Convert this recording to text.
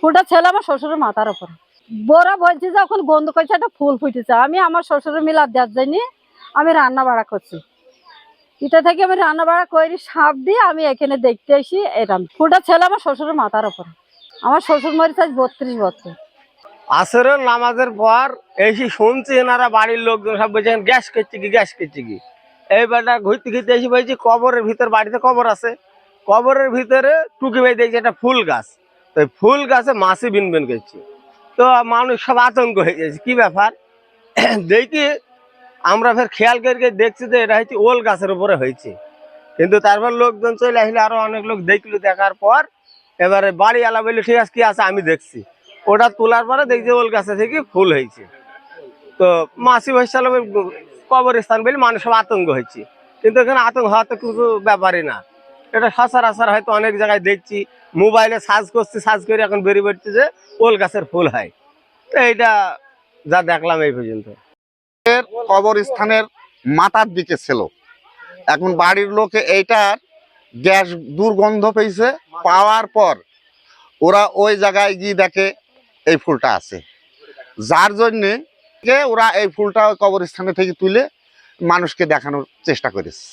ফুলটা ছিল আমার শ্বশুরের মাথার উপর। বোরা বলছি যে এখন গন্ধ করছে একটা ফুল ফুটেছে। আমি আমার শ্বশুরের মিলাদ দেওয়ার জন্য আমি রান্না বাড়া করছি। এটা থেকে আমি রান্না বাড়া করি সাপ দিয়ে আমি এখানে দেখতে আসি। এরকম ফুলটা ছিল আমার শ্বশুরের মাথার উপর। আমার শ্বশুর মরেছে আজ 32 বছর। আসরের নামাজের পর এসে শুনছি এনারা বাড়ির লোকজন সব বলছেন গ্যাস করছে কি গ্যাস করছে কি। এই বেটা ঘুরতে ঘুরতে এসে বলছি কবরের ভিতর, বাড়িতে কবর আছে, কবরের ভিতরে টুকি ভাই দেখছি একটা ফুল গাছ। তো ফুল গাছে মাছি বিনবিন করছে। তো মানুষ সব আতঙ্ক হয়ে গেছে কি ব্যাপার। দেখি আমরা ফের খেয়াল করে দেখছি যে এটা হচ্ছে ওল গাছের উপরে হয়েছে। কিন্তু তারপর লোকজন চলে আসলে আরো অনেক লোক দেখলো, দেখার পর এবারে বাড়ি আলা বললো ঠিক আছে কি আছে আমি দেখছি। ওটা তোলার পরে দেখছি ওল গাছে থেকে ফুল হয়েছে। তো মাসি ভাইসাল কবরস্থান বলে মানুষ সব আতঙ্ক হয়েছে। কিন্তু এখানে আতঙ্ক হওয়ার তো কিছু ব্যাপারই না। এটা সচরাচর হয়তো অনেক জায়গায় দেখছি, মোবাইলে সার্চ করছি, সার্চ করে এখন বেরিয়ে পড়ছে যে ওল গাছের ফুল হয়। তো এইটা যা দেখলাম এই পর্যন্ত। কবরস্থানের মাথার দিকে ছিল। এখন বাড়ির লোকে এইটার গ্যাস দুর্গন্ধ পেয়েছে, পাওয়ার পর ওরা ওই জায়গায় গিয়ে দেখে এই ফুলটা আছে, যার জন্যে ওরা এই ফুলটা কবরস্থানে থেকে তুলে মানুষকে দেখানোর চেষ্টা করেছে।